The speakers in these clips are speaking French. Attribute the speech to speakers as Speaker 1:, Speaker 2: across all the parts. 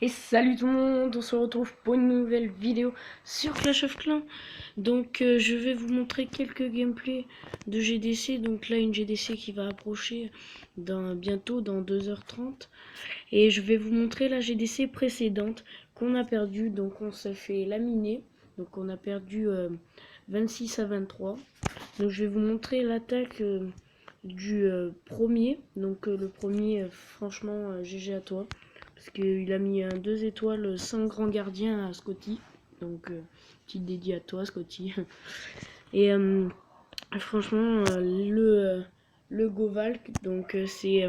Speaker 1: Et salut tout le monde, on se retrouve pour une nouvelle vidéo sur Clash of Clans. Donc je vais vous montrer quelques gameplays de GDC. Donc là une GDC qui va approcher bientôt dans 2h30. Et je vais vous montrer la GDC précédente qu'on a perdue. Donc on s'est fait laminer. Donc on a perdu 26 à 23. Donc je vais vous montrer l'attaque du premier. Donc le premier, franchement, GG à toi. Parce qu'il a mis 2 étoiles sans grand gardien à Scotty. Donc, petite dédié à toi, Scotty. Et franchement, le Govalk, donc c'est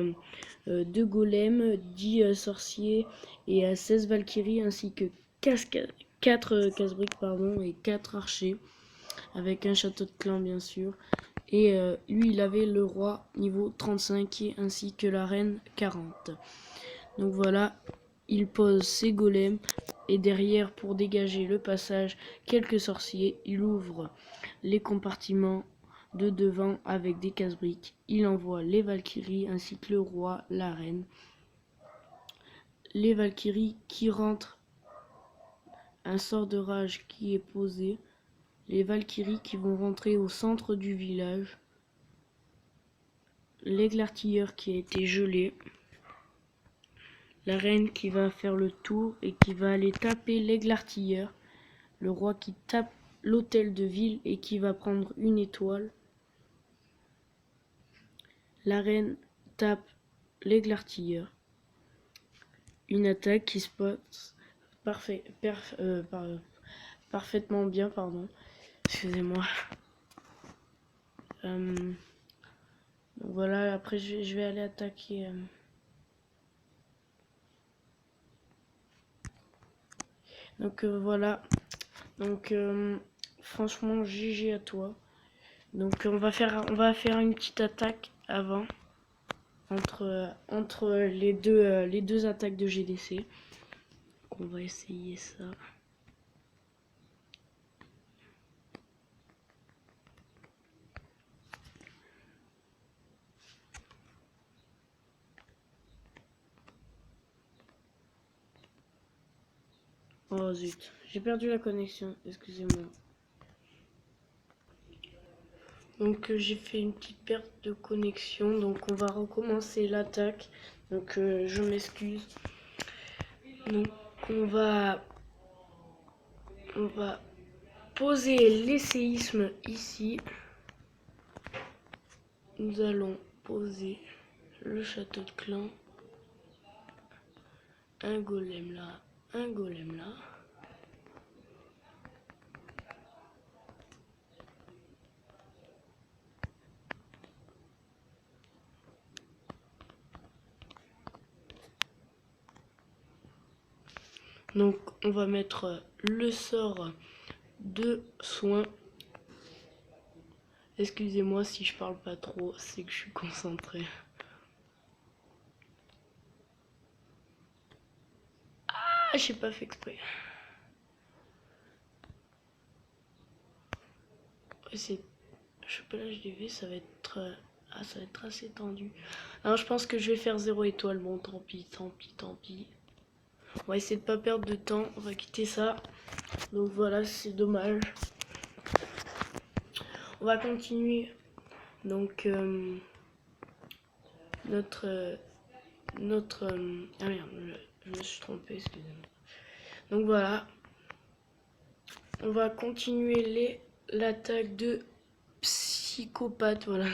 Speaker 1: 2 golems, 10 sorciers et 16 Valkyries, ainsi que 4 casse-briques pardon, et 4 archers. Avec un château de clan, bien sûr. Et lui, il avait le roi niveau 35 ainsi que la reine 40. Donc voilà, il pose ses golems et derrière, pour dégager le passage, quelques sorciers. Il ouvre les compartiments de devant avec des casse-briques. Il envoie les Valkyries ainsi que le roi, la reine. Les Valkyries qui rentrent, un sort de rage qui est posé. Les Valkyries qui vont rentrer au centre du village. L'aigle artilleur qui a été gelé. La reine qui va faire le tour et qui va aller taper l'aigle artilleur. Le roi qui tape l'hôtel de ville et qui va prendre une étoile. La reine tape l'aigle artilleur. Une attaque qui se passe parfaitement bien, pardon. Excusez-moi. Donc voilà, après je vais aller attaquer. Donc voilà. Donc franchement GG à toi. Donc on va faire une petite attaque avant entre les deux attaques de GDC. Donc on va essayer ça. Oh zut, j'ai perdu la connexion, excusez-moi. Donc j'ai fait une petite perte de connexion, donc on va recommencer l'attaque. Donc je m'excuse. Donc on va poser les séismes ici. Nous allons poser le château de clan. Un golem là, un golem là. Donc on va mettre le sort de soin. Excusez-moi si je parle pas trop, c'est que je suis concentré. Ah, j'ai pas fait exprès. C'est chopelage DV, ça va être ça va être assez tendu. Alors je pense que je vais faire 0 étoile. Bon, tant pis, tant pis, tant pis. On va essayer de pas perdre de temps, on va quitter ça. Donc voilà, c'est dommage. On va continuer. Donc notre ah merde, je me suis trompé, excusez-moi. Donc voilà, on va continuer l'attaque de psychopathe, voilà,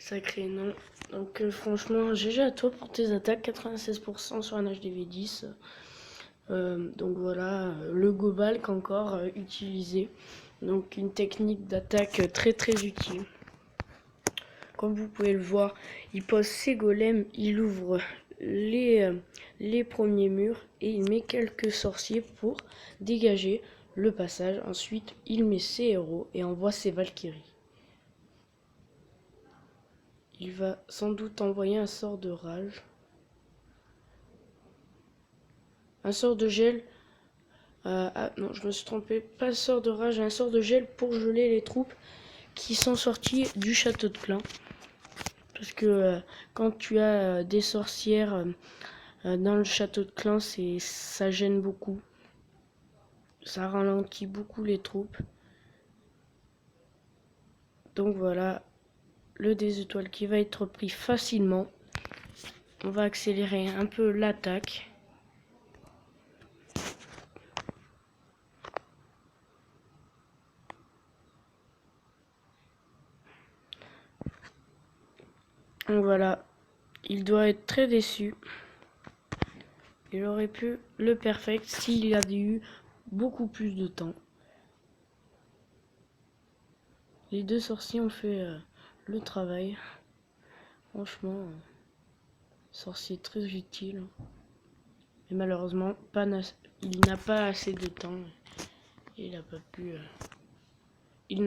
Speaker 1: sacré nom. Donc franchement, GG à toi pour tes attaques, 96% sur un HDV10. Donc voilà, le Gobalk encore utilisé. Donc une technique d'attaque très très utile. Comme vous pouvez le voir, il pose ses golems, il ouvre les premiers murs et il met quelques sorciers pour dégager le passage. Ensuite, il met ses héros et envoie ses Valkyries. Il va sans doute envoyer un sort de rage. Un sort de gel. Ah non, je me suis trompé. Pas un sort de rage, un sort de gel pour geler les troupes qui sont sorties du château de clan. Parce que quand tu as des sorcières dans le château de clan, ça gêne beaucoup. Ça ralentit beaucoup les troupes. Donc voilà, le des étoiles qui va être pris facilement. On va accélérer un peu l'attaque. Donc voilà, il doit être très déçu. Il aurait pu le perfect s'il avait eu beaucoup plus de temps. Les deux sorciers ont fait le travail. Franchement, sorcier très utile. Mais malheureusement, il n'a pas assez de temps. Il n'a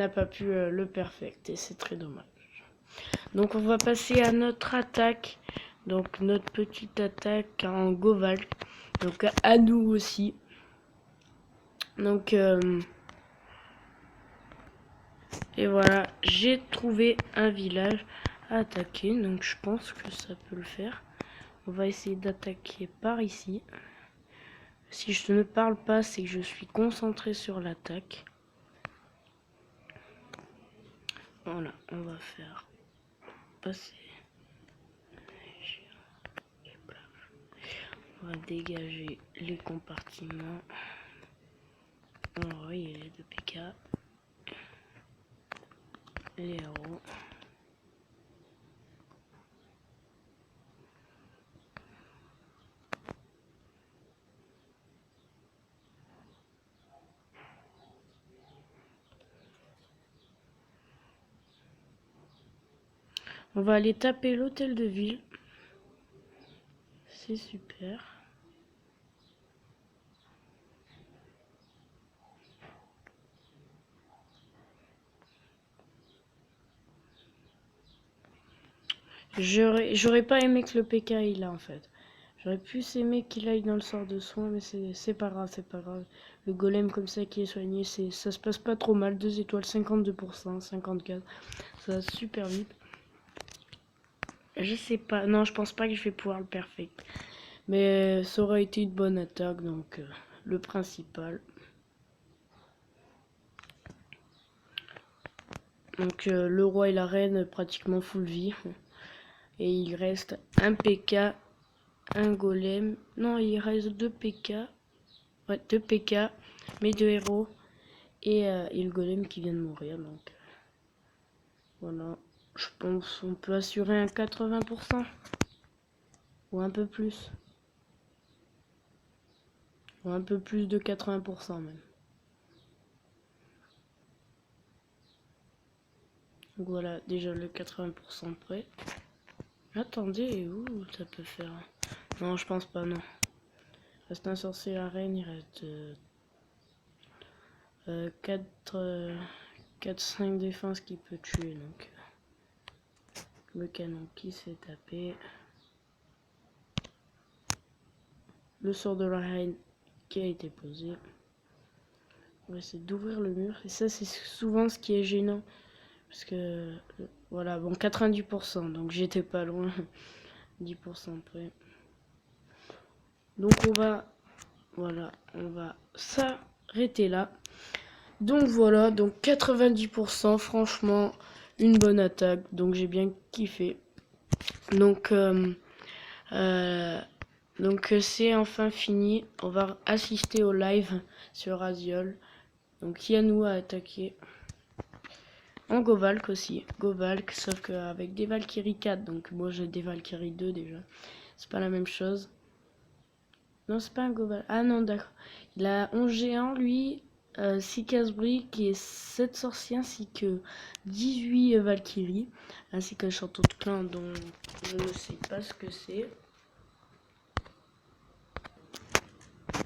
Speaker 1: pas pu le perfect et c'est très dommage. Donc on va passer à notre attaque. Donc notre petite attaque en Goval. Donc à nous aussi. Donc et voilà, j'ai trouvé un village à attaquer. Donc je pense que ça peut le faire. On va essayer d'attaquer par ici. Si je ne parle pas, c'est que je suis concentré sur l'attaque. Voilà, on va faire passer. On va dégager les compartiments. Oh, il y a les 2 PK. Les héros. On va aller taper l'hôtel de ville. C'est super. J'aurais pas aimé que le PK il a en fait. J'aurais plus aimé qu'il aille dans le sort de soin, mais c'est pas grave, c'est pas grave. Le golem comme ça qui est soigné, ça se passe pas trop mal. 2 étoiles, 52%, 54. Ça va super vite. Je sais pas, non je pense pas que je vais pouvoir le perfect. Mais ça aurait été une bonne attaque, donc le principal. Donc le roi et la reine pratiquement full vie. Et il reste un PK, un golem. Non, il reste 2 PK. Ouais, 2 PK, mes 2 héros. Et le golem qui vient de mourir. Donc voilà. Je pense qu'on peut assurer un 80%. Ou un peu plus. Ou un peu plus de 80% même. Donc voilà, déjà le 80% prêt. Attendez, où ça peut faire? Non, je pense pas, non. Reste un sorcier à reine, il reste 4-5 défenses qui peut tuer. Donc le canon qui s'est tapé. Le sort de la reine qui a été posé. On va essayer d'ouvrir le mur. Et ça, c'est souvent ce qui est gênant. Parce que, voilà, bon, 90%. Donc j'étais pas loin. 10% près. Donc voilà, on va s'arrêter là. Donc voilà, donc 90%, franchement, une bonne attaque. Donc j'ai bien kiffé. Donc c'est enfin fini. On va assister au live sur Aziol. Donc Yanou a attaqué. En Govalk aussi. Govalk, sauf qu'avec des Valkyrie 4. Donc moi j'ai des Valkyrie 2 déjà. C'est pas la même chose. Non, c'est pas un Govalk. Ah non, d'accord. Il a 11 géants, lui. 6 casse-briques et 7 sorciers ainsi que 18 Valkyries. Ainsi qu'un château de clan dont je ne sais pas ce que c'est.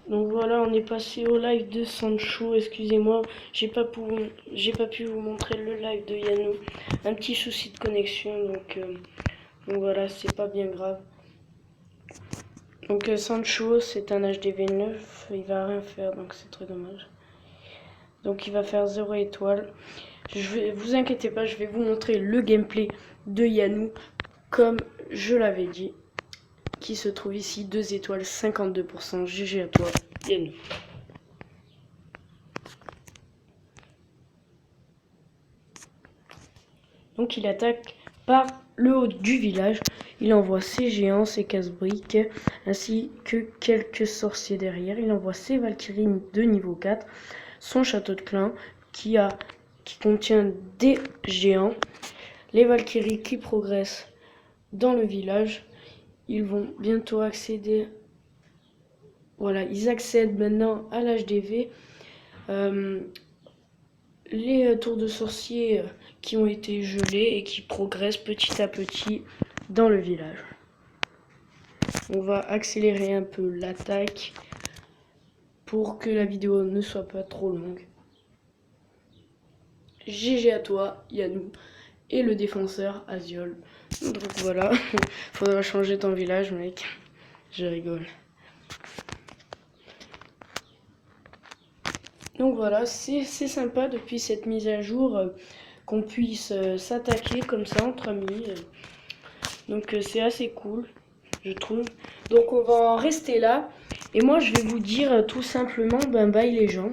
Speaker 1: Donc voilà, on est passé au live de Sancho. Excusez-moi, j'ai pas pu vous montrer le live de Yanou. Un petit souci de connexion, donc voilà, c'est pas bien grave. Donc Sancho, c'est un HDV9, il va rien faire, donc c'est très dommage. Donc il va faire 0 étoile. Vous inquiétez pas, je vais vous montrer le gameplay de Yanou, comme je l'avais dit. qui se trouve ici, 2 étoiles, 52%. GG à toi, Yannou. Donc il attaque par le haut du village. Il envoie ses géants, ses casse-briques, ainsi que quelques sorciers derrière. Il envoie ses Valkyries de niveau 4, son château de Klein qui contient des géants. Les Valkyries qui progressent dans le village. Ils vont bientôt accéder. Voilà, ils accèdent maintenant à l'HDV. Les tours de sorciers qui ont été gelés et qui progressent petit à petit dans le village. On va accélérer un peu l'attaque pour que la vidéo ne soit pas trop longue. GG à toi, Yannou, et le défenseur, Aziol. Donc voilà, faudra changer ton village, mec. Je rigole. Donc voilà, c'est sympa depuis cette mise à jour qu'on puisse s'attaquer comme ça entre amis. Donc c'est assez cool, je trouve. Donc on va en rester là. Et moi je vais vous dire tout simplement, bye les gens.